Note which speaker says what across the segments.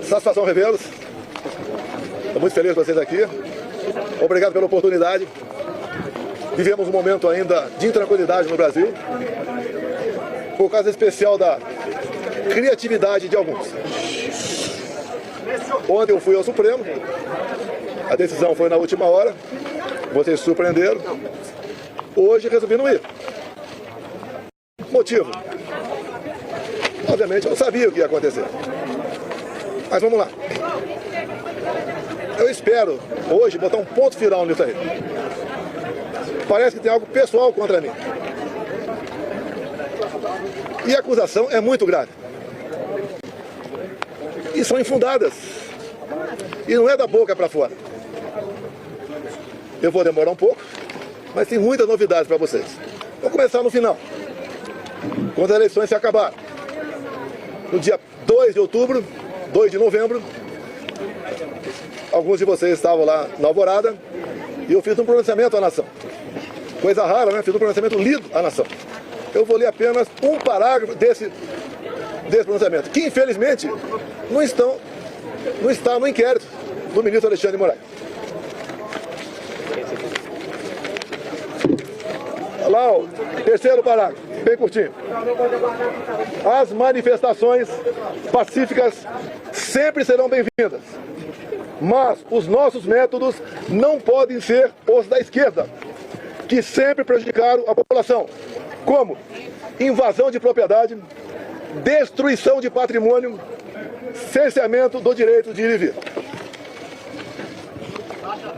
Speaker 1: Satisfação revê-los. Estou muito feliz com vocês aqui. Obrigado pela oportunidade. Vivemos um momento ainda de intranquilidade no Brasil, por causa especial da criatividade de alguns. Ontem eu fui ao Supremo, a decisão foi na última hora, vocês se surpreenderam. Hoje resolvi não ir. Motivo? Obviamente eu não sabia o que ia acontecer. Mas vamos lá. Eu espero hoje botar um ponto final nisso aí. Parece que tem algo pessoal contra mim. E a acusação é muito grave. E são infundadas. E não é da boca para fora. Eu vou demorar um pouco, mas tem muitas novidades para vocês. Vou começar no final. Quando as eleições se acabarem. No dia 2 de outubro, 2 de novembro, alguns de vocês estavam lá na Alvorada e eu fiz um pronunciamento à nação. Coisa rara, né? Fiz um pronunciamento lido à nação. Eu vou ler apenas um parágrafo desse pronunciamento, que infelizmente não está no inquérito do ministro Alexandre de Moraes. Lá, o terceiro parágrafo, bem curtinho. As manifestações pacíficas sempre serão bem-vindas, mas os nossos métodos não podem ser os da esquerda, que sempre prejudicaram a população, como invasão de propriedade, destruição de patrimônio, cerceamento do direito de ir e vir.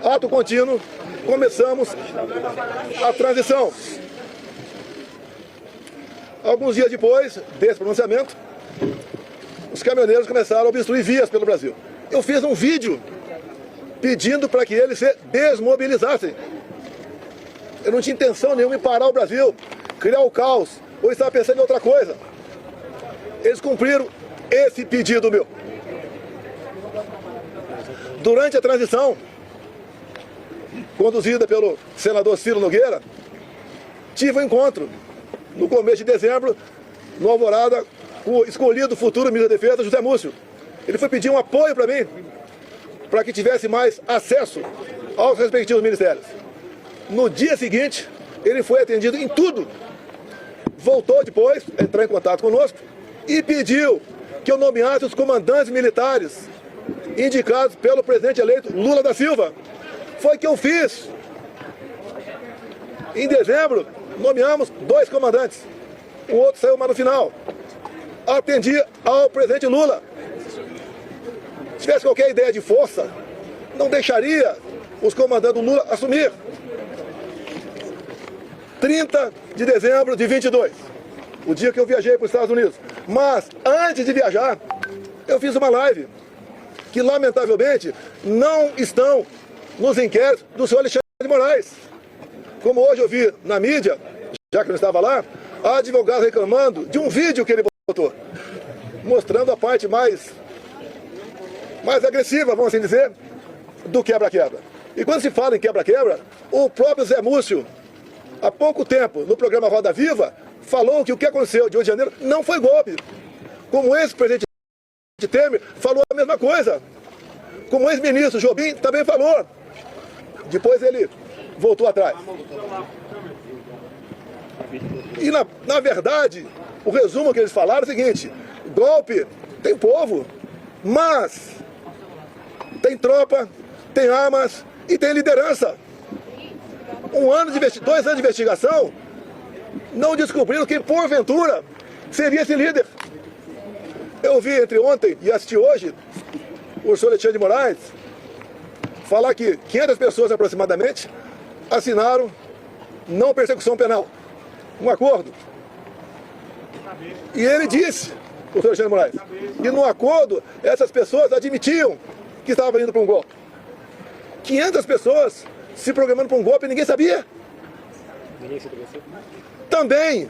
Speaker 1: Ato contínuo, começamos a transição. Alguns dias depois desse pronunciamento, os caminhoneiros começaram a obstruir vias pelo Brasil. Eu fiz um vídeo pedindo para que eles se desmobilizassem. Eu não tinha intenção nenhuma em parar o Brasil, criar o caos, ou estava pensando em outra coisa. Eles cumpriram esse pedido meu. Durante a transição, conduzida pelo senador Ciro Nogueira, tive um encontro no começo de dezembro, no Alvorada, com o escolhido futuro ministro da Defesa, José Múcio. Ele foi pedir um apoio para mim, para que tivesse mais acesso aos respectivos ministérios. No dia seguinte, ele foi atendido em tudo. Voltou depois, entrou em contato conosco e pediu que eu nomeasse os comandantes militares indicados pelo presidente eleito Lula da Silva. Foi que eu fiz. Em dezembro, nomeamos 2 comandantes. O outro saiu mais no final. Atendi ao presidente Lula. Se tivesse qualquer ideia de força, não deixaria os comandantes do Lula assumir. 30 de dezembro de 22, o dia que eu viajei para os Estados Unidos. Mas, antes de viajar, eu fiz uma live que, lamentavelmente, não estão nos inquéritos do senhor Alexandre de Moraes. Como hoje eu vi na mídia, já que eu não estava lá, a advogada reclamando de um vídeo que ele botou, mostrando a parte mais agressiva, vamos assim dizer, do quebra-quebra. E quando se fala em quebra-quebra, o próprio Zé Múcio, há pouco tempo, no programa Roda Viva, falou que o que aconteceu de 8 de janeiro não foi golpe. Como o ex-presidente Temer falou a mesma coisa. Como o ex-ministro Jobim também falou. Depois ele voltou atrás. E na verdade, o resumo que eles falaram é o seguinte: golpe tem povo, mas tem tropa, tem armas e tem liderança. 2 anos de investigação, não descobriram quem, porventura, seria esse líder. Eu vi entre ontem e assisti hoje o senhor Alexandre de Moraes falar que 500 pessoas aproximadamente assinaram não persecução penal, um acordo. E ele disse, o senhor Alexandre de Moraes, que no acordo essas pessoas admitiam que estavam indo para um golpe. 500 pessoas se programando para um golpe e ninguém sabia. Também,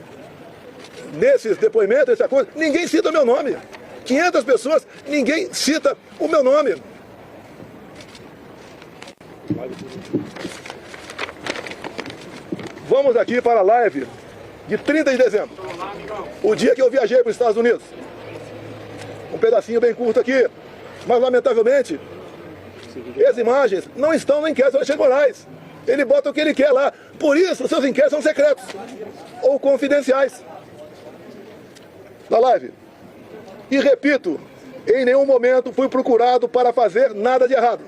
Speaker 1: nesses depoimentos, nesse acordo, ninguém cita o meu nome. 500 pessoas, ninguém cita o meu nome. Vamos aqui para a live de 30 de dezembro, o dia que eu viajei para os Estados Unidos. um pedacinho bem curto aqui. Mas, lamentavelmente, as imagens não estão no inquérito do Alexandre de Moraes. Ele bota o que ele quer lá. Por isso, os seus inquéritos são secretos ou confidenciais. Na live. E repito, em nenhum momento fui procurado para fazer nada de errado.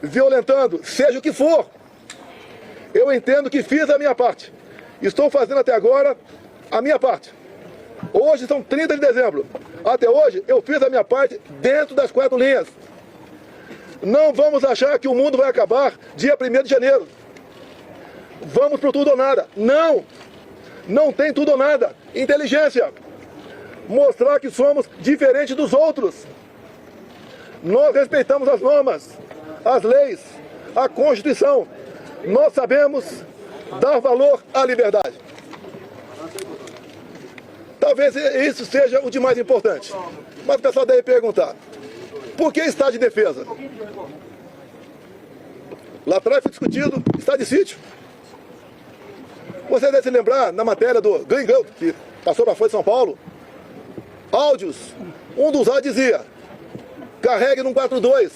Speaker 1: Violentando, seja o que for. Eu entendo que fiz a minha parte. Estou fazendo até agora a minha parte. Hoje são 30 de dezembro. Até hoje eu fiz a minha parte dentro das 4 linhas. Não vamos achar que o mundo vai acabar dia 1º de janeiro. Vamos pro tudo ou nada. Não! Não tem tudo ou nada. Inteligência. Mostrar que somos diferentes dos outros. Nós respeitamos as normas, as leis, a Constituição. Nós sabemos dar valor à liberdade. Talvez isso seja o de mais importante. Mas o pessoal deve perguntar, por que estado de defesa? Lá atrás foi discutido estado de sítio. Você deve se lembrar, na matéria do Gringão, que passou para a Folha de São Paulo, áudios, um dos áudios dizia, carregue no 142.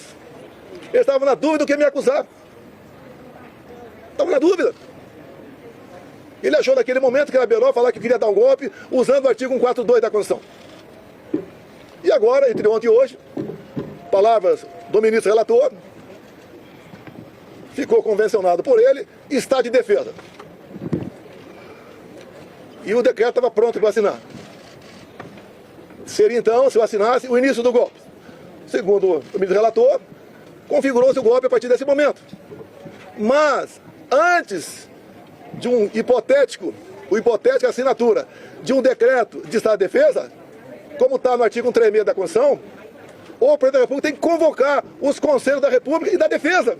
Speaker 1: Ele estava na dúvida do que me acusar. Estava na dúvida. Ele achou naquele momento que era melhor falar que queria dar um golpe usando o artigo 142 da Constituição. E agora, entre ontem e hoje, palavras do ministro relator, ficou convencionado por ele, está de defesa. E o decreto estava pronto para assinar. Seria então, se eu assinasse, o início do golpe. Segundo o ministro relator, configurou-se o golpe a partir desse momento. Mas, antes de uma hipotética assinatura de um decreto de estado de defesa, como está no artigo 136 da Constituição, o presidente da República tem que convocar os conselhos da República e da Defesa.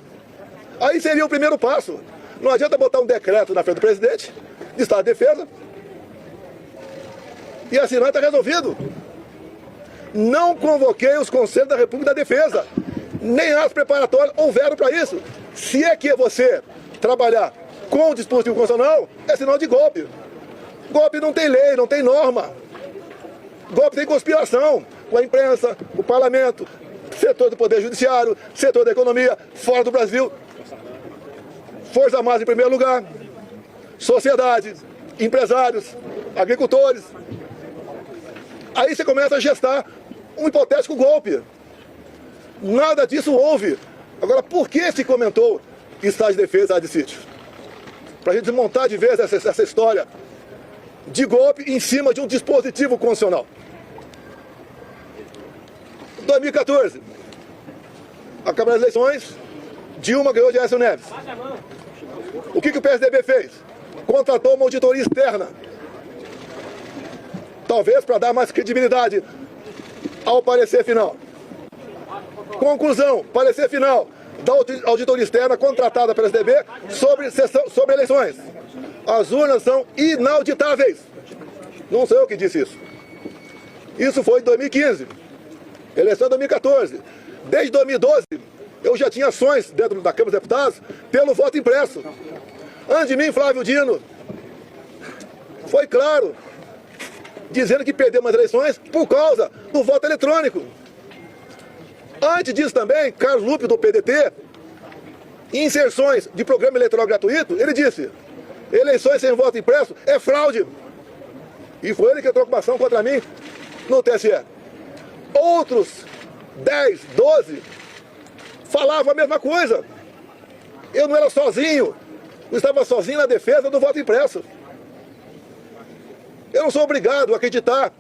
Speaker 1: Aí seria o primeiro passo. Não adianta botar um decreto na frente do presidente de estado de defesa e assinar, está resolvido. Não convoquei os conselhos da República e da Defesa. Nem as preparatórias houveram para isso. Se é que você trabalhar com o dispositivo constitucional, é sinal de golpe. Golpe não tem lei, não tem norma. Golpe tem conspiração com a imprensa, o parlamento, setor do poder judiciário, setor da economia, fora do Brasil. Força Armada em primeiro lugar, sociedade, empresários, agricultores. Aí você começa a gestar um hipotético golpe. Nada disso houve. Agora, por que se comentou estado de defesa de sítio? Para a gente desmontar de vez essa história de golpe em cima de um dispositivo constitucional. 2014, acabaram as eleições, Dilma ganhou de Aécio Neves. O que o PSDB fez? Contratou uma auditoria externa. Talvez para dar mais credibilidade ao parecer final. Conclusão, parecer final da auditoria externa contratada pela PSDB sobre eleições. As urnas são inauditáveis. Não sou eu que disse isso. Isso foi em 2015. Eleição de 2014. Desde 2012, eu já tinha ações dentro da Câmara dos Deputados pelo voto impresso. Antes de mim, Flávio Dino foi claro, dizendo que perdeu as eleições por causa do voto eletrônico. Antes disso também, Carlos Lupe, do PDT, em inserções de programa eleitoral gratuito, ele disse, eleições sem voto impresso é fraude. E foi ele que entrou com uma ação contra mim no TSE. Outros 10, 12 falavam a mesma coisa. Eu não era sozinho, eu estava sozinho na defesa do voto impresso. Eu não sou obrigado a acreditar,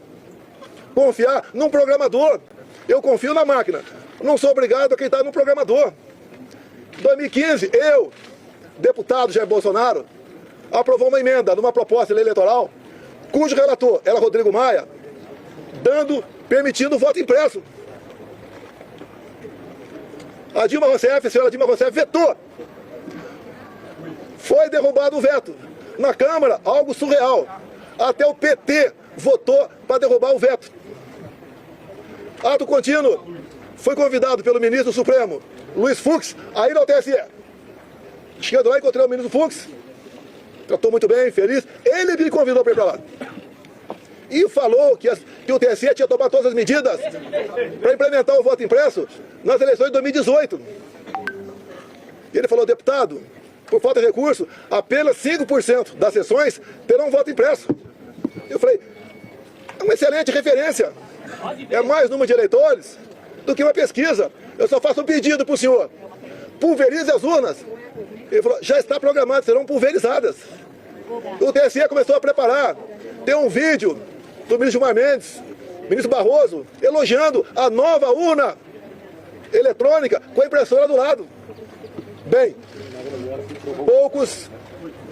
Speaker 1: confiar num programador. Eu confio na máquina. Não sou obrigado a acreditar num programador. Em 2015, eu, deputado Jair Bolsonaro, aprovou uma emenda numa proposta de lei eleitoral, cujo relator era Rodrigo Maia, permitindo o voto impresso. A senhora Dilma Rousseff vetou. Foi derrubado o veto. Na Câmara, algo surreal. Até o PT votou para derrubar o veto. Ato contínuo. Foi convidado pelo ministro do Supremo, Luiz Fux, a ir ao TSE. Chegando lá, encontrei o ministro Fux. Tratou muito bem, feliz. Ele me convidou para ir para lá. e falou que o TSE tinha tomado todas as medidas para implementar o voto impresso nas eleições de 2018. E ele falou, deputado, por falta de recurso, apenas 5% das sessões terão voto impresso. Eu falei, é uma excelente referência. É mais número de eleitores do que uma pesquisa. Eu só faço um pedido para o senhor. Pulverize as urnas. Ele falou, já está programado, serão pulverizadas. O TSE começou a preparar. Tem um vídeo do ministro Gilmar Mendes, ministro Barroso, elogiando a nova urna eletrônica com a impressora do lado. Bem,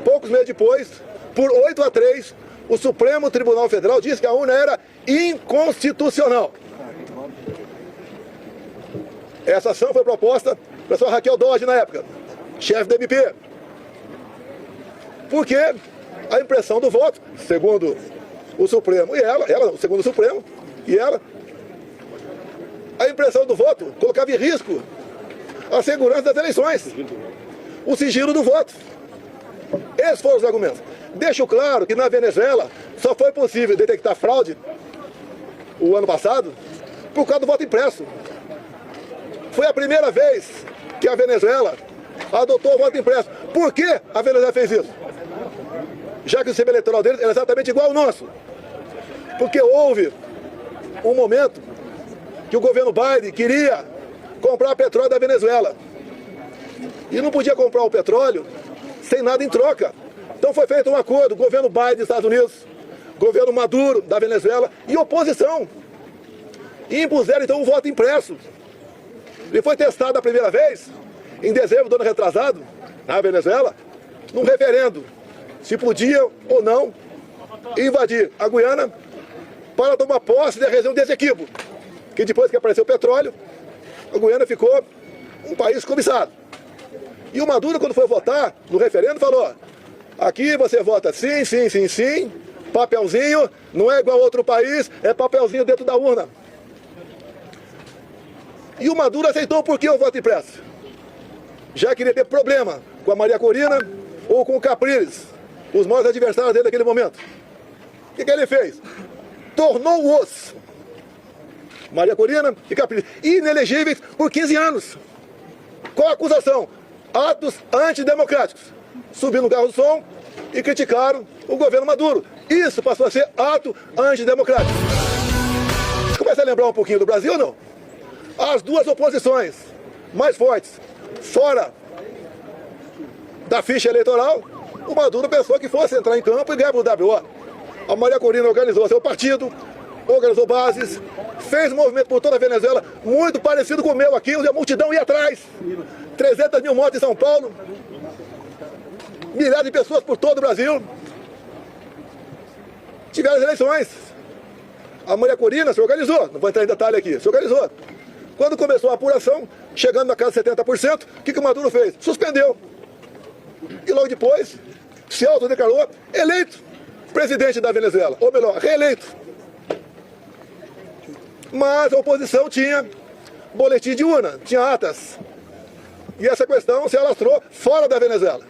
Speaker 1: poucos meses depois, por 8-3, o Supremo Tribunal Federal disse que a urna era inconstitucional. Essa ação foi proposta pela senhora Raquel Dodge na época, chefe do MP. Porque a impressão do voto, segundo o Supremo e ela, segundo o Supremo e ela, a impressão do voto colocava em risco a segurança das eleições, o sigilo do voto. Esses foram os argumentos. Deixo claro que na Venezuela só foi possível detectar fraude o ano passado por causa do voto impresso. Foi a primeira vez que a Venezuela adotou o voto impresso. Por que a Venezuela fez isso? Já que o sistema eleitoral deles era exatamente igual ao nosso. Porque houve um momento que o governo Biden queria comprar petróleo da Venezuela. E não podia comprar o petróleo sem nada em troca. Então foi feito um acordo, governo Biden dos Estados Unidos, governo Maduro da Venezuela e oposição. E impuseram então um voto impresso. Ele foi testado a primeira vez, em dezembro do ano retrasado, na Venezuela, num referendo, se podia ou não invadir a Guiana para tomar posse da região de Essequibo, que depois que apareceu o petróleo, a Guiana ficou um país cobiçado. E o Maduro, quando foi votar no referendo, falou, aqui você vota sim, sim, sim, sim, papelzinho, não é igual a outro país, é papelzinho dentro da urna. E o Maduro aceitou por que o voto impresso? Já queria ter problema com a Maria Corina ou com o Capriles, os maiores adversários dele naquele momento. O que ele fez? Tornou-os, Maria Corina e Capriles, inelegíveis por 15 anos. Qual a acusação? Atos antidemocráticos. Subiram no carro do som e criticaram o governo Maduro. Isso passou a ser ato antidemocrático. Começa a lembrar um pouquinho do Brasil ou não? As duas oposições mais fortes, fora da ficha eleitoral, o Maduro pensou que fosse entrar em campo e ganhar o WO. A Maria Corina organizou seu partido, organizou bases, fez um movimento por toda a Venezuela, muito parecido com o meu aqui, onde a multidão ia atrás. 300 mil mortes em São Paulo, milhares de pessoas por todo o Brasil. Tiveram as eleições. A Maria Corina se organizou, não vou entrar em detalhe aqui, se organizou. Quando começou a apuração, chegando na casa de 70%, o que o Maduro fez? Suspendeu. E logo depois, se autodeclarou eleito presidente da Venezuela, ou melhor, reeleito. Mas a oposição tinha boletim de urna, tinha atas. E essa questão se alastrou fora da Venezuela.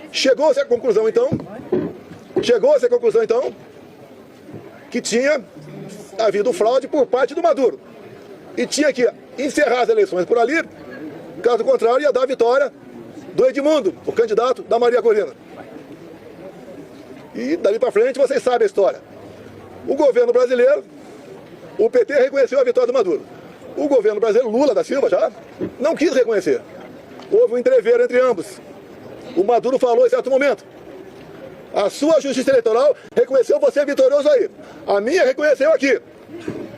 Speaker 1: Chegou-se à conclusão, então, que tinha havido fraude por parte do Maduro. E tinha que encerrar as eleições por ali, caso contrário ia dar a vitória do Edmundo, o candidato da Maria Corina. E dali para frente vocês sabem a história. O governo brasileiro, o PT reconheceu a vitória do Maduro. O governo brasileiro, Lula da Silva já, não quis reconhecer. Houve um entreveiro entre ambos. O Maduro falou em certo momento, a sua justiça eleitoral reconheceu você vitorioso aí. A minha reconheceu aqui.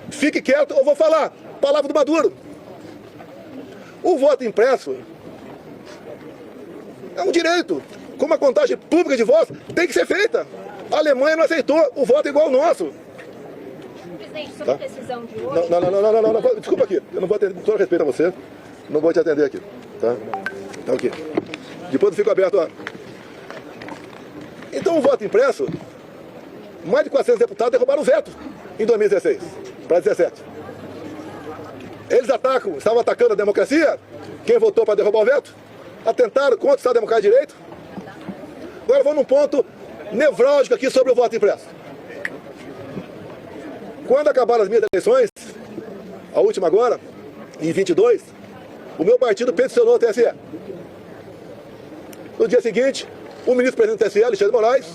Speaker 1: Fique quieto ou vou falar. Palavra do Maduro. O voto impresso é um direito. Como a contagem pública de votos tem que ser feita. A Alemanha não aceitou o voto igual ao nosso.
Speaker 2: Presidente, sobre a decisão de hoje...
Speaker 1: Não, desculpa aqui. Eu não vou atender, com todo respeito a você, não vou te atender aqui. Tá? Tá ok. Depois eu fico aberto a... Então o voto impresso, mais de 400 deputados derrubaram o veto em 2016 para 2017. Eles estavam atacando a democracia, quem votou para derrubar o veto, atentaram contra o Estado Democrático de Direito. Agora vamos num ponto nevrálgico aqui sobre o voto impresso. Quando acabaram as minhas eleições, a última agora, em 22, o meu partido peticionou o TSE. No dia seguinte, o ministro-presidente do TSE, Alexandre de Moraes,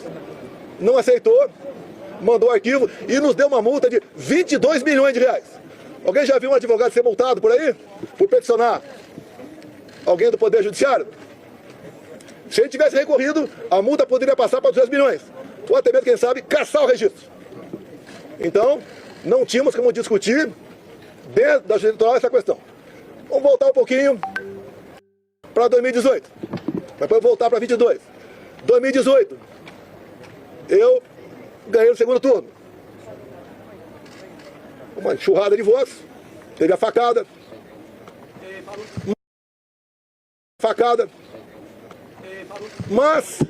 Speaker 1: não aceitou, mandou o arquivo e nos deu uma multa de 22 milhões de reais. Alguém já viu um advogado ser multado por aí? Por peticionar alguém do Poder Judiciário? Se ele tivesse recorrido, a multa poderia passar para 200 milhões. Ou até mesmo, quem sabe, caçar o registro. Então, não tínhamos como discutir dentro da Justiça Eleitoral essa questão. Vamos voltar um pouquinho para 2018. Depois voltar para 22. 2018, eu ganhei no segundo turno. Uma enxurrada de votos. Teve a facada. Mas,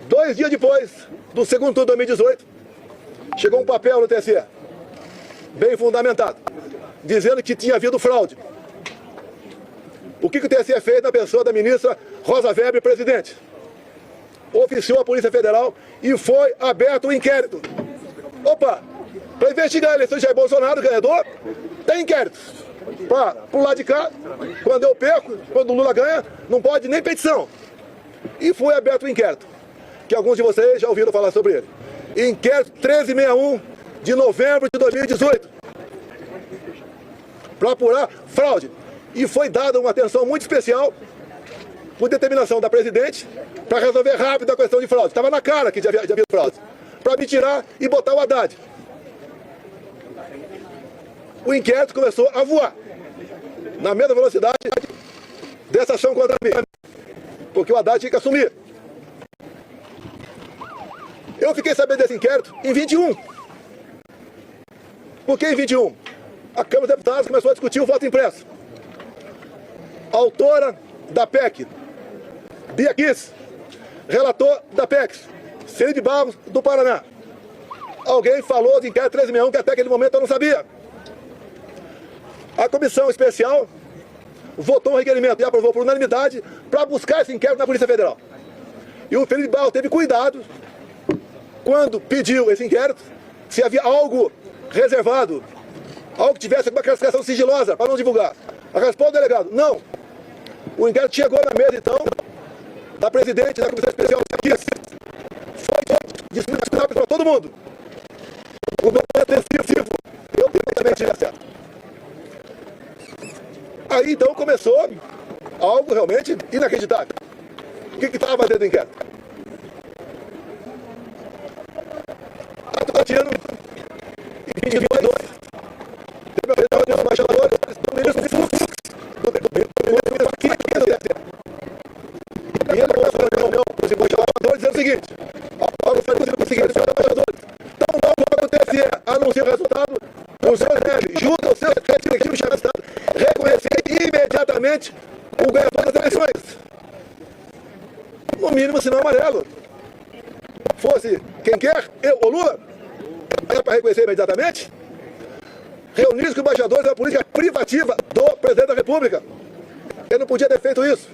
Speaker 1: 2 dias depois do segundo turno de 2018, chegou um papel no TSE, bem fundamentado, dizendo que tinha havido fraude. O que o TSE fez na pessoa da ministra Rosa Weber, presidente? Oficiou a Polícia Federal e foi aberto um inquérito. Opa, para investigar a eleição de Jair Bolsonaro, ganhador, tem inquérito. Pro lado de cá, quando eu perco, quando o Lula ganha, não pode nem petição. E foi aberto um inquérito, que alguns de vocês já ouviram falar sobre ele. Inquérito 1361 de novembro de 2018. Para apurar fraude. E foi dada uma atenção muito especial, por determinação da presidente, para resolver rápido a questão de fraude. Estava na cara que já havia fraude. Para me tirar e botar o Haddad. O inquérito começou a voar na mesma velocidade dessa ação contra mim, porque o Haddad tinha que assumir. Eu fiquei sabendo desse inquérito em 21. Por que em 21? A Câmara dos Deputados começou a discutir o voto impresso. A autora da PEC, Bia Kicis, relator da PEC, Ciro de Barros, do Paraná. Alguém falou de inquérito 1361 que até aquele momento eu não sabia. A comissão especial votou um requerimento e aprovou por unanimidade para buscar esse inquérito na Polícia Federal. E o Felipe Barros teve cuidado, quando pediu esse inquérito, se havia algo reservado, algo que tivesse uma classificação sigilosa para não divulgar. A resposta do delegado, não. O inquérito chegou na mesa, então, da presidente da comissão especial aqui. Foi disponibilizado para todo mundo. O meu intensivo, eu também tive acesso. Aí, então, começou algo realmente inacreditável. O que estava dentro do inquérito? Ato cotidiano, em 22, teve uma reunião dos embaixadores do ministro de Fluxo, e ele começou a reunião com os embaixadores dizendo o seguinte: tão logo o TSE anuncia o resultado, o senhor deve, junto ao seu secretário diretivo de Estado, reconhecer imediatamente o ganhador das eleições. No mínimo, sinal amarelo. Fosse quem quer, eu ou Lula, é para reconhecer imediatamente. Reunir-se com embaixadores é uma política privativa do presidente da República. Ele não podia ter feito isso.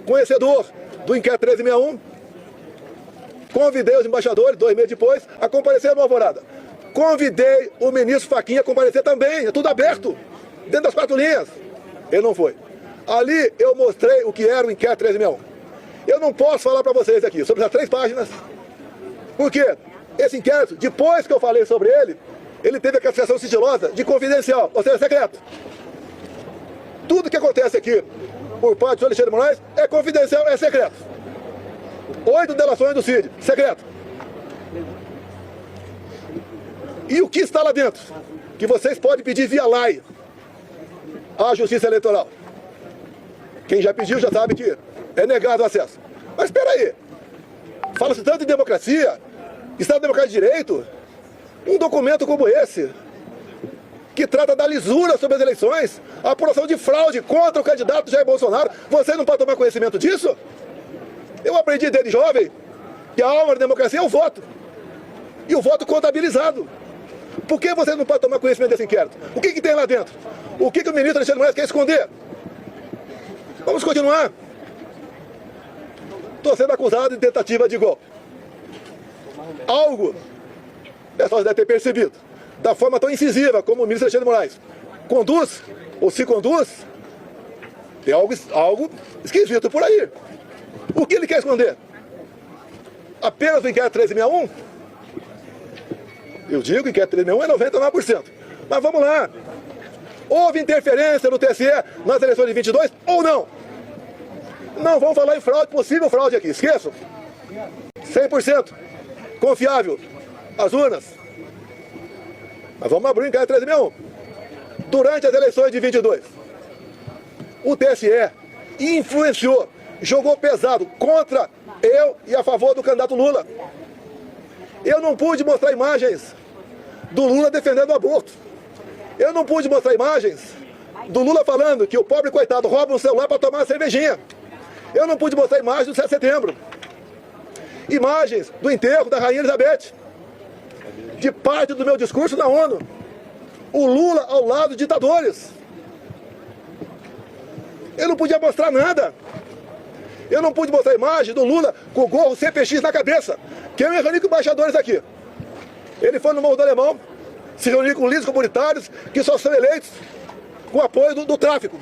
Speaker 1: Conhecedor do inquérito 1361, convidei os embaixadores, 2 meses depois, a comparecer no Alvorada. Convidei o ministro Fachin a comparecer também, é tudo aberto, dentro das 4 linhas. Ele não foi. Ali eu mostrei o que era o inquérito 1361. Eu não posso falar para vocês aqui sobre as 3 páginas, porque esse inquérito, depois que eu falei sobre ele, ele teve a classificação sigilosa de confidencial, ou seja, secreto. Tudo que acontece aqui, por parte do Alexandre de Moraes, é confidencial, é secreto. 8 delações do CID, secreto. E o que está lá dentro? Que vocês podem pedir via LAI à Justiça Eleitoral. Quem já pediu já sabe que é negado o acesso. Mas espera aí, fala-se tanto em democracia, Estado Democrático de Direito, um documento como esse, que trata da lisura sobre as eleições, a apuração de fraude contra o candidato Jair Bolsonaro, você não pode tomar conhecimento disso? Eu aprendi desde jovem que a alma da democracia é o voto. E o voto contabilizado. Por que você não pode tomar conhecimento desse inquérito? O que tem lá dentro? O que o ministro Alexandre de Moraes quer esconder? Vamos continuar. Estou sendo acusado de tentativa de golpe. Algo pessoal deve ter percebido, da forma tão incisiva como o ministro Alexandre de Moraes conduz, ou se conduz, tem algo esquisito por aí. O que ele quer esconder? Apenas o inquérito 1361? Eu digo que o inquérito 1361 é 99%. Mas vamos lá. Houve interferência no TSE nas eleições de 22 ou não? Não vamos falar em fraude, possível fraude aqui, esqueçam. 100% confiável as urnas. Mas vamos abrir o inquérito 1361. Durante as eleições de 22, o TSE influenciou, jogou pesado contra eu e a favor do candidato Lula. Eu não pude mostrar imagens do Lula defendendo o aborto. Eu não pude mostrar imagens do Lula falando que o pobre coitado rouba um celular para tomar uma cervejinha. Eu não pude mostrar imagens do 7 de setembro. Imagens do enterro da Rainha Elizabeth. De parte do meu discurso na ONU. O Lula ao lado de ditadores. Eu não podia mostrar nada. Eu não pude mostrar imagem do Lula com o gorro CPX na cabeça. Que eu me reuni com embaixadores aqui. Ele foi no Morro do Alemão, se reuniu com líderes comunitários que só são eleitos com apoio do tráfico.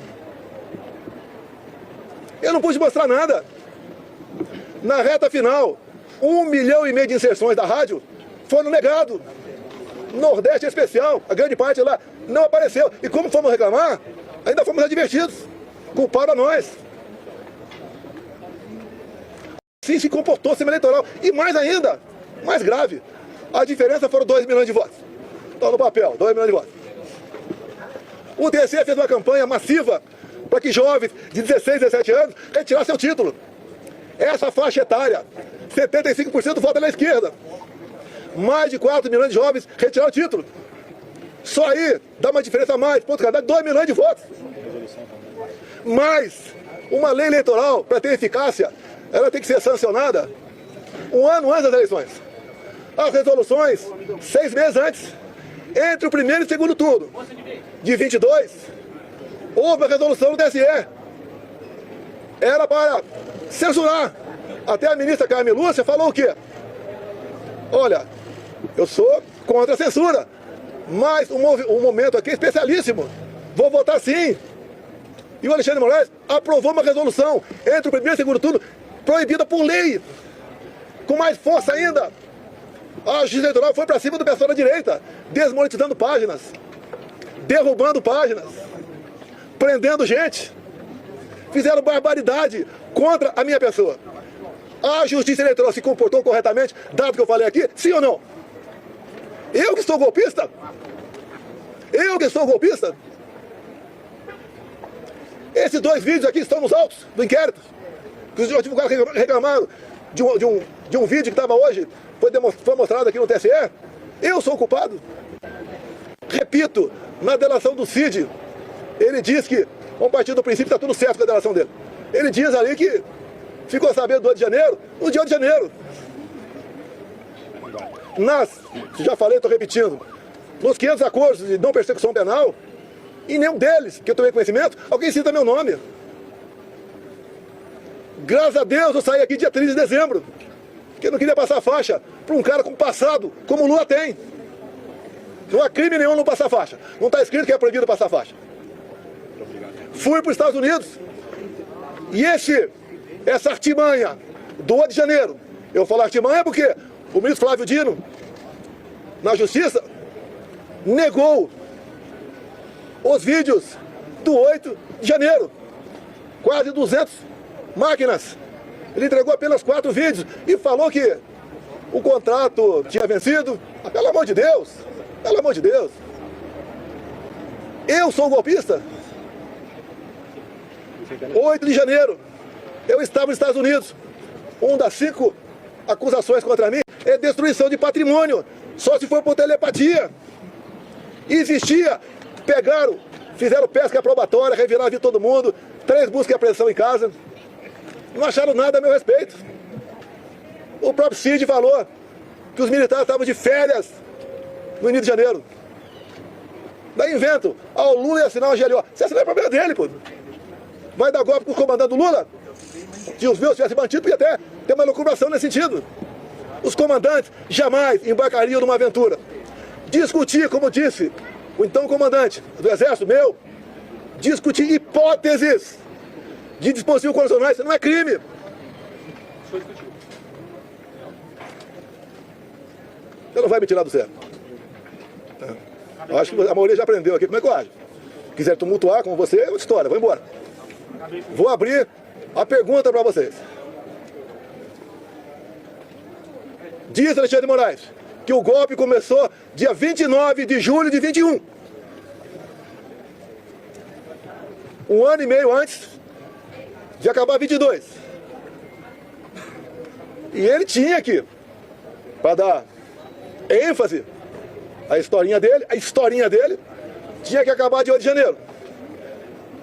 Speaker 1: Eu não pude mostrar nada. Na reta final, 1,5 milhão de inserções da rádio foram negados. Nordeste especial, a grande parte lá não apareceu. E como fomos reclamar, ainda fomos advertidos. Culparam a nós. Assim se comportou o sistema eleitoral. E mais ainda, mais grave, a diferença foram 2 milhões de votos. Está no papel, 2 milhões de votos. O TSE fez uma campanha massiva para que jovens de 16, 17 anos retirassem seu título. Essa faixa etária, 75% vota na esquerda. Mais de 4 milhões de jovens retiraram o título. Só aí dá uma diferença a mais, ponto cada 2 milhões de votos. Mas uma lei eleitoral, para ter eficácia, ela tem que ser sancionada 1 ano antes das eleições. As resoluções, 6 meses antes. Entre o primeiro e o segundo turno de 22, houve a resolução do TSE. Era para censurar. Até a ministra Carmen Lúcia falou o quê? Olha, eu sou contra a censura, mas o momento aqui é especialíssimo. Vou votar sim. E o Alexandre de Moraes aprovou uma resolução entre o primeiro e o segundo turno, proibida por lei. Com mais força ainda. A justiça eleitoral foi para cima do pessoal da direita, desmonetizando páginas, derrubando páginas, prendendo gente. Fizeram barbaridade contra a minha pessoa. A justiça eleitoral se comportou corretamente, dado o que eu falei aqui, sim ou não? Eu que sou golpista? Eu que sou golpista? Esses 2 vídeos aqui estão nos autos do inquérito. Que os advogados reclamaram de um vídeo que estava hoje, foi mostrado aqui no TSE. Eu sou o culpado. Repito, na delação do Cid, ele diz que, vamos partir do princípio, está tudo certo com a delação dele. Ele diz ali que ficou sabendo do 8 de janeiro, no dia 8 de janeiro. Já falei, estou repetindo, nos 500 acordos de não persecução penal, em nenhum deles, que eu tomei conhecimento, alguém cita meu nome. Graças a Deus eu saí aqui dia 30 de dezembro, porque eu não queria passar faixa para um cara com passado, como o Lula tem. Não há crime nenhum não passar faixa. Não está escrito que é proibido passar faixa. Fui para os Estados Unidos. E essa artimanha do 8 de janeiro, eu falo artimanha porque o ministro Flávio Dino, na Justiça, negou os vídeos do 8 de janeiro. Quase 200 máquinas. Ele entregou apenas 4 vídeos e falou que o contrato tinha vencido. Pelo amor de Deus, pelo amor de Deus. Eu sou golpista? 8 de janeiro, eu estava nos Estados Unidos. Uma das 5 acusações contra mim é destruição de patrimônio. Só se for por telepatia. Existia, pegaram, fizeram pesca probatória, reviraram a vida de todo mundo, 3 buscas e apreensão em casa. Não acharam nada a meu respeito. O próprio Cid falou que os militares estavam de férias no início de janeiro. Daí inventam, o Lula ia assinar uma GLO. Se assinar é problema dele, pô. Vai dar golpe com o comandante do Lula? Se os meus tivessem mantido, podia até ter uma elucubração nesse sentido. Os comandantes jamais embarcariam numa aventura. Discutir, como disse o então comandante do Exército, discutir hipóteses de dispositivos constitucionais não é crime. Você não vai me tirar do sério. Eu acho que a maioria já aprendeu aqui como é que eu acho. Quiser tumultuar com você, é outra história, vou embora. Vou abrir a pergunta para vocês. Diz Alexandre de Moraes que o golpe começou dia 29 de julho de 21. Um ano e meio antes de acabar 22. E ele tinha aqui, para dar ênfase à historinha dele, tinha que acabar de 8 de janeiro.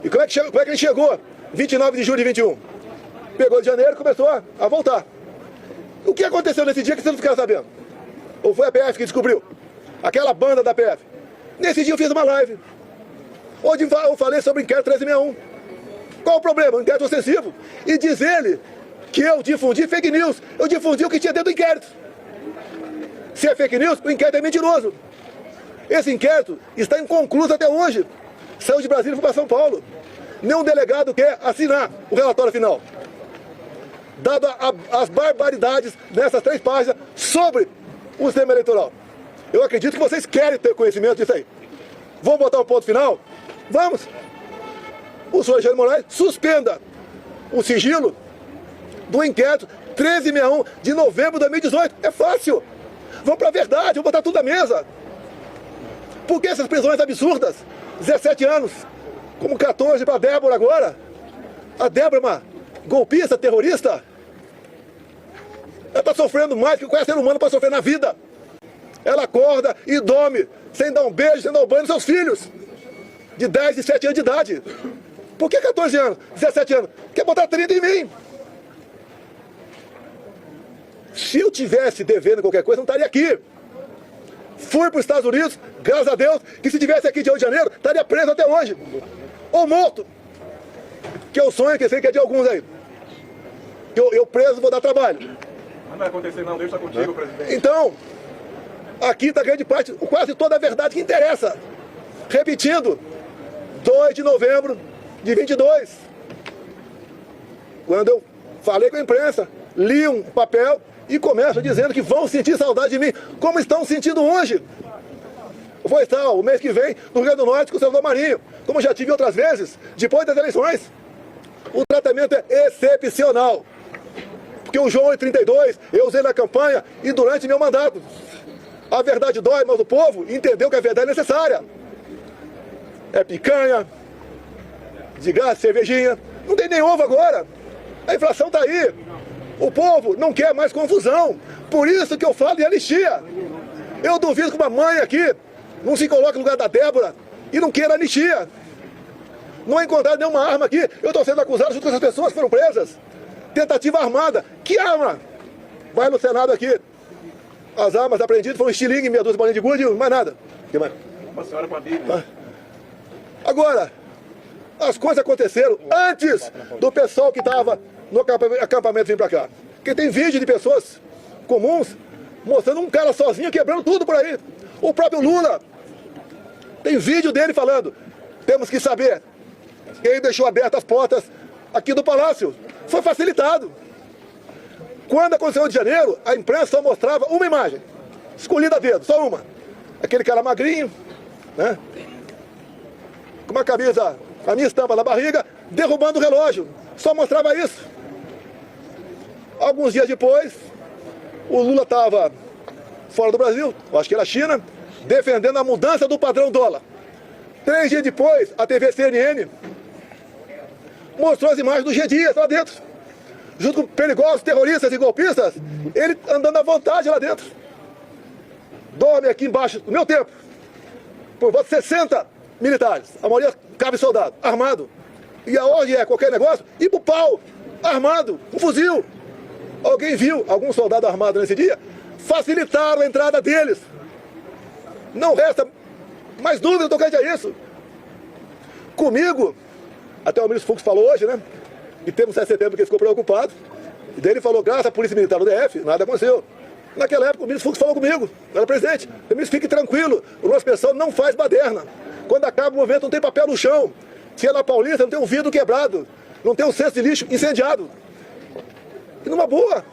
Speaker 1: E como é que ele chegou 29 de julho de 21? Pegou de janeiro e começou a voltar. O que aconteceu nesse dia que vocês não ficaram sabendo? Ou foi a PF que descobriu? Aquela banda da PF. Nesse dia eu fiz uma live, onde eu falei sobre o inquérito 1361. Qual o problema? O inquérito ostensivo. E diz ele que eu difundi fake news. Eu difundi o que tinha dentro do inquérito. Se é fake news, o inquérito é mentiroso. Esse inquérito está inconcluso até hoje. Saiu de Brasília e foi para São Paulo. Nenhum delegado quer assinar o relatório final. Dado as barbaridades nessas 3 páginas sobre o sistema eleitoral. Eu acredito que vocês querem ter conhecimento disso aí. Vamos botar um ponto final? Vamos. O senhor Alexandre de Moraes suspenda o sigilo do inquérito 1361 de novembro de 2018. É fácil. Vamos para a verdade, vamos botar tudo na mesa. Por que essas prisões absurdas? 17 anos, como 14 para a Débora agora. A Débora é uma golpista, terrorista. Ela está sofrendo mais que qualquer ser humano para sofrer na vida. Ela acorda e dorme, sem dar um beijo, sem dar um banho nos seus filhos. De 10 e 7 anos de idade. Por que 14 anos, 17 anos? Quer botar 30 em mim? Se eu tivesse devendo qualquer coisa, não estaria aqui. Fui para os Estados Unidos, graças a Deus, que se tivesse aqui de 8 de janeiro, estaria preso até hoje. Ou morto. Que é o sonho que eu sei que é de alguns aí. Eu preso vou dar trabalho.
Speaker 3: Mas não vai acontecer não, deixa contigo, presidente.
Speaker 1: Então, aqui está grande parte, quase toda a verdade que interessa. Repetindo, 2 de novembro de 22. Quando eu falei com a imprensa, li um papel e começo dizendo que vão sentir saudade de mim, como estão sentindo hoje. Eu vou estar o mês que vem no Rio Grande do Norte com o senador Marinho, como já tive outras vezes, depois das eleições. O tratamento é excepcional. Porque o João 32 eu usei na campanha e durante meu mandato. A verdade dói, mas o povo entendeu que a verdade é necessária. É picanha, de gás, cervejinha. Não tem nem ovo agora. A inflação está aí. O povo não quer mais confusão. Por isso que eu falo em anistia. Eu duvido que uma mãe aqui não se coloque no lugar da Débora e não queira anistia. Não encontraram nenhuma arma aqui. Eu estou sendo acusado junto com essas pessoas que foram presas. Tentativa armada. Que arma? Vai no Senado aqui. As armas apreendidas foram estilingue, meia dúzia de bolinha de gude e mais nada. Que mais?
Speaker 3: Uma senhora com a Bíblia.
Speaker 1: Agora, as coisas aconteceram antes do pessoal que estava no acampamento vir para cá. Porque tem vídeo de pessoas comuns mostrando um cara sozinho quebrando tudo por aí. O próprio Lula. Tem vídeo dele falando. Temos que saber quem deixou abertas as portas aqui do Palácio. Foi facilitado. Quando aconteceu em janeiro, a imprensa só mostrava uma imagem. Escolhida a dedo, só uma. Aquele cara magrinho, né? Com uma camisa, a minha estampa na barriga, derrubando o relógio. Só mostrava isso. Alguns dias depois, o Lula estava fora do Brasil, eu acho que era a China, defendendo a mudança do padrão dólar. 3 dias depois, a TV CNN mostrou as imagens do G. Dias lá dentro. Junto com perigosos, terroristas e golpistas, ele andando à vontade lá dentro. Dorme aqui embaixo, no meu tempo, por volta de 60 militares. A maioria cabe soldado, armado. E aonde é qualquer negócio, ir pro pau, armado, um fuzil. Alguém viu algum soldado armado nesse dia? Facilitaram a entrada deles. Não resta mais dúvida tocante a isso. Comigo, até o ministro Fux falou hoje, né? E temos 7 de setembro que ele ficou preocupado. E daí ele falou, graças à Polícia Militar do DF, nada aconteceu. Naquela época, o ministro Fux falou comigo, era presidente. O ministro, fique tranquilo, o nosso pessoal não faz baderna. Quando acaba o movimento, não tem papel no chão. Se é na Paulista, não tem um vidro quebrado, não tem um cesto de lixo incendiado. E numa boa,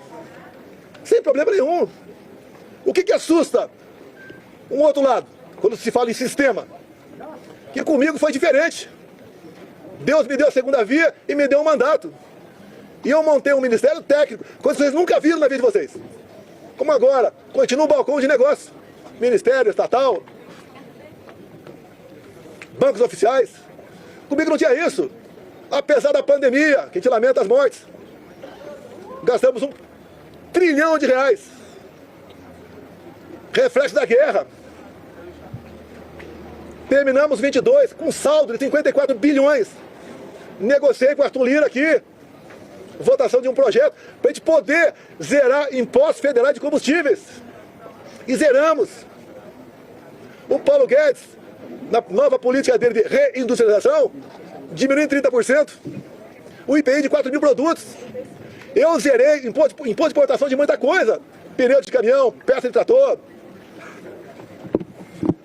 Speaker 1: sem problema nenhum. O que assusta um outro lado, quando se fala em sistema? Que comigo foi diferente. Deus me deu a segunda via e me deu um mandato. E eu montei um ministério técnico, coisa que vocês nunca viram na vida de vocês. Como agora, continua o balcão de negócio. Ministério, estatal, bancos oficiais. Comigo não tinha isso. Apesar da pandemia, que a gente lamenta as mortes. Gastamos R$1 trilhão. Reflexo da guerra. Terminamos 22 com saldo de 54 bilhões. Negociei com o Arthur Lira aqui. Votação de um projeto para a gente poder zerar impostos federais de combustíveis. E zeramos. O Paulo Guedes, na nova política dele de reindustrialização, diminuiu em 30%. O IPI de 4 mil produtos. Eu zerei imposto de importação de muita coisa. Pneu de caminhão, peça de trator,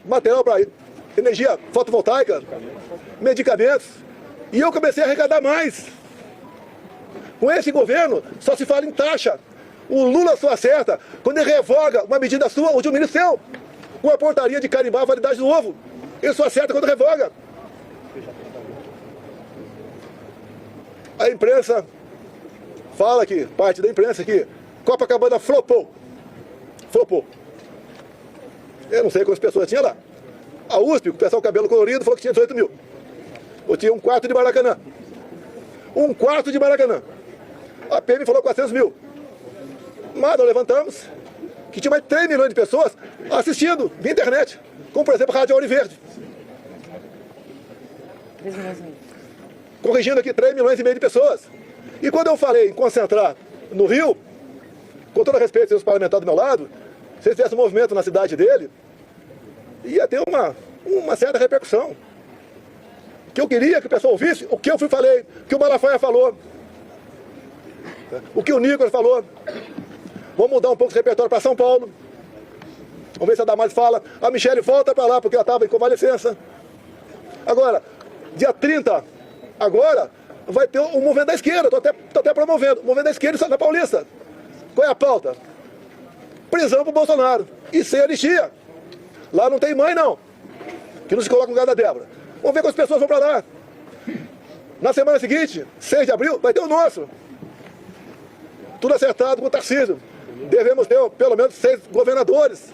Speaker 1: material para energia fotovoltaica, medicamentos. E eu comecei a arrecadar mais. Com esse governo, só se fala em taxa. O Lula só acerta quando ele revoga uma medida sua ou de um ministro seu, com a portaria de carimbar a validade do ovo. Ele só acerta quando revoga. A imprensa fala aqui, parte da imprensa aqui, Copacabana flopou. Flopou. Eu não sei quantas pessoas tinha lá. A USP, o pessoal cabelo colorido, falou que tinha 18 mil. Eu tinha um quarto de Maracanã. Um quarto de Maracanã. A PM falou 400 mil. Mas nós levantamos que tinha mais de 3 milhões de pessoas assistindo via internet. Como, por exemplo, a Rádio Ouro Verde. Corrigindo aqui, 3 milhões e meio de pessoas. E quando eu falei em concentrar no Rio, com todo respeito aos parlamentares do meu lado, se eles tivessem um movimento na cidade dele, ia ter uma certa repercussão. Que eu queria que o pessoal ouvisse o que eu falei, o que o Malafaia falou, o que o Nicolas falou. Vamos mudar um pouco esse repertório para São Paulo. Vamos ver se a Damares fala. A Michele volta para lá, porque ela estava em convalescença. Agora, dia 30, agora, vai ter o movimento da esquerda. Estou até promovendo. O movimento da esquerda na Paulista. Qual é a pauta? Prisão para o Bolsonaro. E sem anistia. Lá não tem mãe, não. Que não se coloca no lugar da Débora. Vamos ver quantas pessoas vão para lá. Na semana seguinte, 6 de abril, vai ter o nosso. Tudo acertado com o Tarcísio. Devemos ter pelo menos 6 governadores.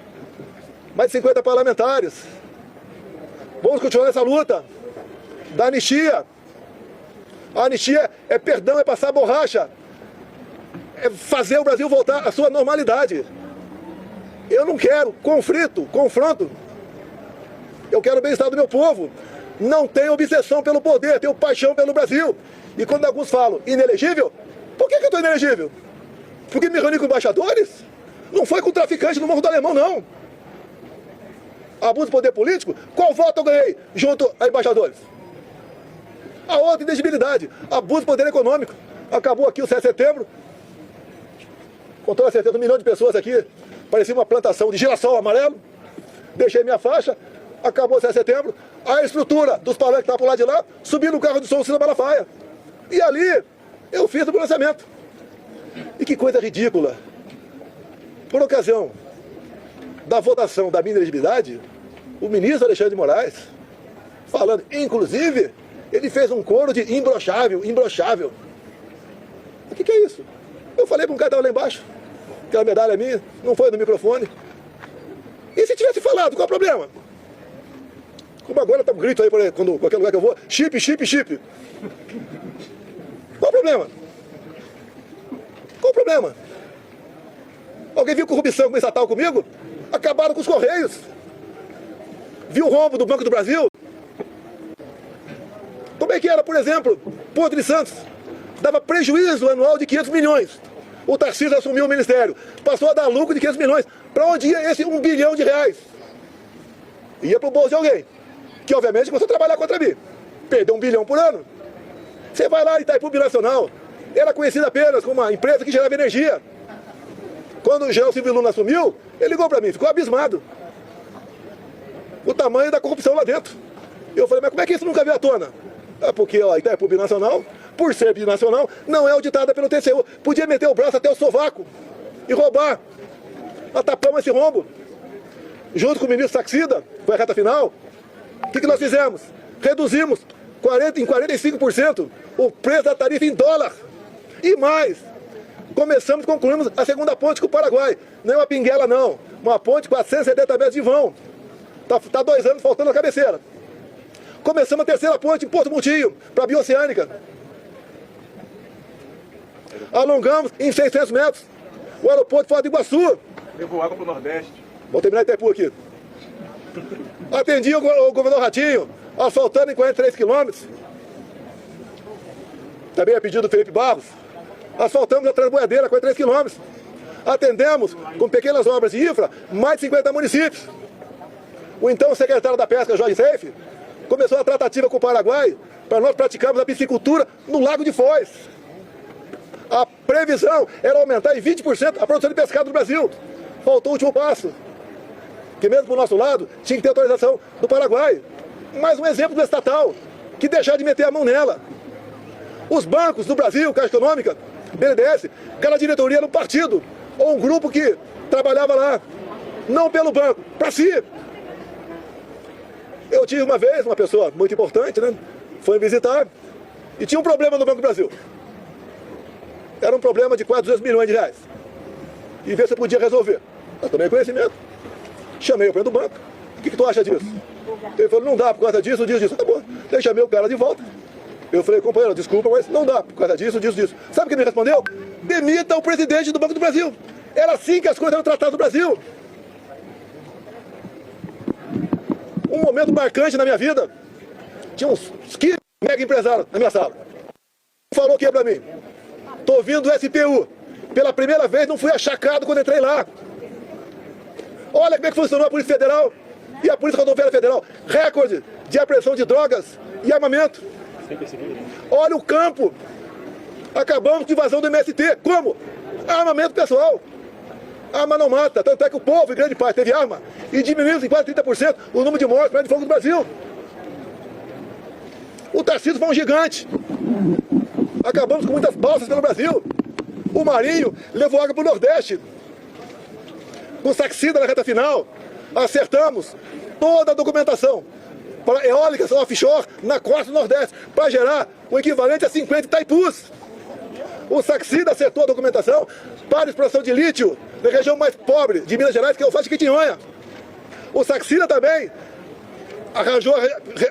Speaker 1: Mais de 50 parlamentares. Vamos continuar nessa luta da anistia. A anistia é perdão, é passar borracha. É fazer o Brasil voltar à sua normalidade. Eu não quero confronto. Eu quero o bem-estar do meu povo. Não tenho obsessão pelo poder, tenho paixão pelo Brasil. E quando alguns falam inelegível, por que eu estou inelegível? Porque me reuni com embaixadores? Não foi com traficante no Morro do Alemão, não. Abuso de poder político? Qual voto eu ganhei junto a embaixadores? A outra inelegibilidade, abuso de poder econômico. Acabou aqui o 7 de setembro. Com toda certeza, 1 milhão de pessoas aqui. Parecia uma plantação de girassol amarelo. Deixei minha faixa. Acabou o 7 de setembro. A estrutura dos palanques que estavam por lá de lá, subi no carro do som Cida Malafaia. E ali, eu fiz o lançamento. E que coisa ridícula. Por ocasião da votação da minha elegibilidade, o ministro Alexandre de Moraes, falando, inclusive, ele fez um coro de imbrochável. O que é isso? Eu falei para um cara que estava lá embaixo, aquela medalha minha, não foi no microfone. E se tivesse falado, qual é o problema? Como agora tá um grito aí, quando qualquer lugar que eu vou, chip. Qual o problema? Qual o problema? Alguém viu corrupção com estatal comigo? Acabaram com os Correios. Viu o rombo do Banco do Brasil? Como é que era, por exemplo, Porto de Santos? Dava prejuízo anual de 500 milhões. O Tarcísio assumiu o ministério. Passou a dar lucro de 500 milhões. Para onde ia esse R$1 bilhão? Ia para o bolso de alguém. Que, obviamente, começou a trabalhar contra mim. Perdeu R$1 bilhão por ano. Você vai lá em Itaipu Binacional. Era conhecida apenas como uma empresa que gerava energia. Quando o general Silvio Luna assumiu, ele ligou para mim, ficou abismado. O tamanho da corrupção lá dentro. Eu falei, mas como é que isso nunca veio à tona? É porque ó, Itaipu binacional, por ser binacional, não é auditada pelo TCU. Podia meter o braço até o sovaco e roubar. Nós tapamos esse rombo. Junto com o ministro Saxida, foi a reta final. O que nós fizemos? Reduzimos em 45% o preço da tarifa em dólar. E mais, concluímos a segunda ponte com o Paraguai. Não é uma pinguela não, uma ponte 470 metros de vão. Tá 2 anos faltando a cabeceira. Começamos a terceira ponte em Porto Murtinho, para a Bioceânica. Alongamos em 600 metros o aeroporto de Foz do Iguaçu.
Speaker 3: Levou água para o Nordeste.
Speaker 1: Vou terminar Itaipu aqui. Atendi o governador Ratinho, asfaltando em 43 quilômetros. Também a pedido do Felipe Barros. Asfaltamos a Transboiadeira, 43 quilômetros. Atendemos, com pequenas obras de infra, mais de 50 municípios. O então secretário da Pesca, Jorge Seife, começou a tratativa com o Paraguai para nós praticarmos a piscicultura no Lago de Foz. A previsão era aumentar em 20% a produção de pescado do Brasil. Faltou o último passo, que mesmo por nosso lado tinha que ter autorização do Paraguai. Mais um exemplo do estatal, que deixar de meter a mão nela. Os bancos do Brasil, Caixa Econômica, BNDES, cada diretoria era um partido, ou um grupo que trabalhava lá, não pelo banco, para si. Eu tive uma vez, uma pessoa muito importante, né? Foi me visitar e tinha um problema no Banco do Brasil. Era um problema de quase 200 milhões de reais. E ver se eu podia resolver. Eu tomei conhecimento. Chamei o presidente do banco. O que tu acha disso? Ele falou, não dá por causa disso, disso. Tá bom. Daí chamei o cara de volta. Eu falei, companheiro, desculpa, mas não dá por causa disso, disso. Sabe o que ele me respondeu? Demita o presidente do Banco do Brasil. Era assim que as coisas eram tratadas no Brasil. Um momento marcante na minha vida. Tinha uns 15 mega empresários na minha sala. Falou o que pra mim? Tô vindo do SPU. Pela primeira vez não fui achacado quando entrei lá. Olha como é que funcionou a Polícia Federal e a Polícia Rodoviária Federal. Recorde de apreensão de drogas e armamento. Olha o campo. Acabamos de invasão do MST. Como? Armamento pessoal. Arma não mata. Tanto é que o povo, em grande parte, teve arma. E diminuiu em quase 30% o número de mortes por arma de fogo do Brasil. O Tarcísio foi um gigante. Acabamos com muitas balsas pelo Brasil. O Marinho levou água para o Nordeste. Com o Saxida na reta final, acertamos toda a documentação para eólicas offshore na costa do Nordeste, para gerar o equivalente a 50 Itaipus. O Saxida acertou a documentação para a exploração de lítio na região mais pobre de Minas Gerais, que é o Faz de Quitinhonha. O Saxida também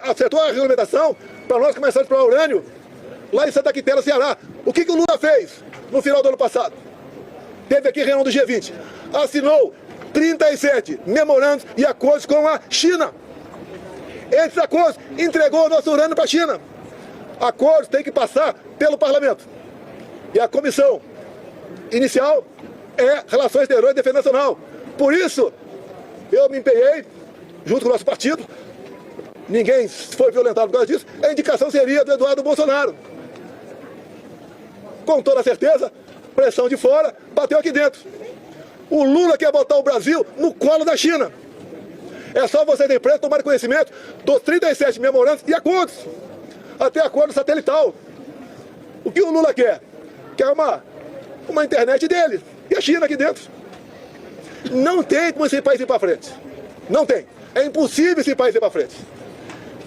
Speaker 1: acertou a regulamentação para nós começarmos a explorar urânio lá em Santa Quitéria, Ceará. O que o Lula fez no final do ano passado? Teve aqui reunião do G20. Assinou 37 memorandos e acordos com a China. Esses acordos entregou o nosso urânio para a China. Acordos têm que passar pelo parlamento. E a comissão inicial é Relações Exteriores e Defesa Nacional. Por isso, eu me empenhei, junto com o nosso partido, ninguém foi violentado por causa disso, a indicação seria do Eduardo Bolsonaro. Com toda certeza, pressão de fora, bateu aqui dentro. O Lula quer botar o Brasil no colo da China. É só vocês da imprensa tomarem conhecimento dos 37 memorandos e acordos, até acordo satelital. O que o Lula quer? Quer uma internet dele, e a China aqui dentro. Não tem como esse país ir para frente. Não tem. É impossível esse país ir para frente.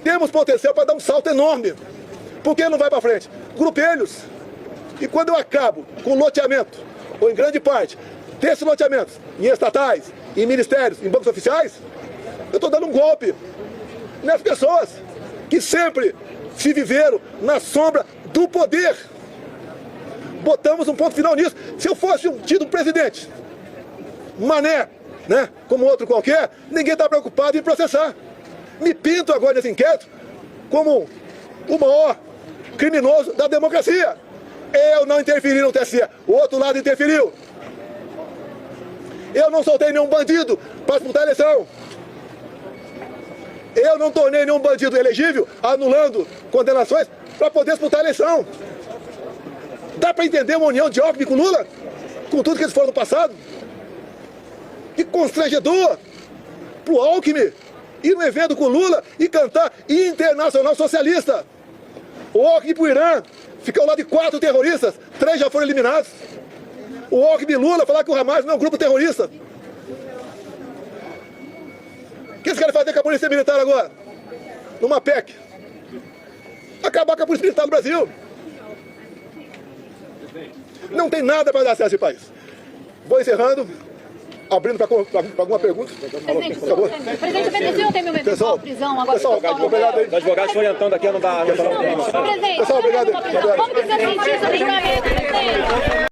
Speaker 1: Temos potencial para dar um salto enorme. Por que não vai para frente? Grupelhos. E quando eu acabo com o loteamento, ou em grande parte, desses loteamentos, em estatais, em ministérios, em bancos oficiais, eu estou dando um golpe nas pessoas que sempre se viveram na sombra do poder. Botamos um ponto final nisso. Se eu fosse tido um presidente, mané, né, como outro qualquer, ninguém está preocupado em processar. Me pinto agora nesse inquérito como o maior criminoso da democracia. Eu não interferi no TSE, o outro lado interferiu. Eu não soltei nenhum bandido para disputar a eleição. Eu não tornei nenhum bandido elegível, anulando condenações para poder disputar a eleição. Dá para entender uma união de Alckmin com Lula? Com tudo que eles foram no passado? Que constrangedor pro Alckmin ir num evento com Lula e cantar Internacional Socialista. O Alckmin pro Irã fica ao lado de 4 terroristas, 3 já foram eliminados. O Alckmin e Lula falar que o Hamas não é um grupo terrorista. O que eles querem fazer com a polícia militar agora? Numa PEC. Acabar com a polícia militar do Brasil. Não tem nada para dar acesso a esse país. Vou encerrando, abrindo para alguma pergunta.
Speaker 2: Presidente, o senhor tem uma eventual prisão agora?
Speaker 1: Pessoal, obrigado aí.
Speaker 4: Os advogados estão orientando aqui a não dar...
Speaker 2: Presidente,
Speaker 1: Pessoal, obrigado aí.
Speaker 2: como que o senhor sentiu sobre o julgamento, presidente?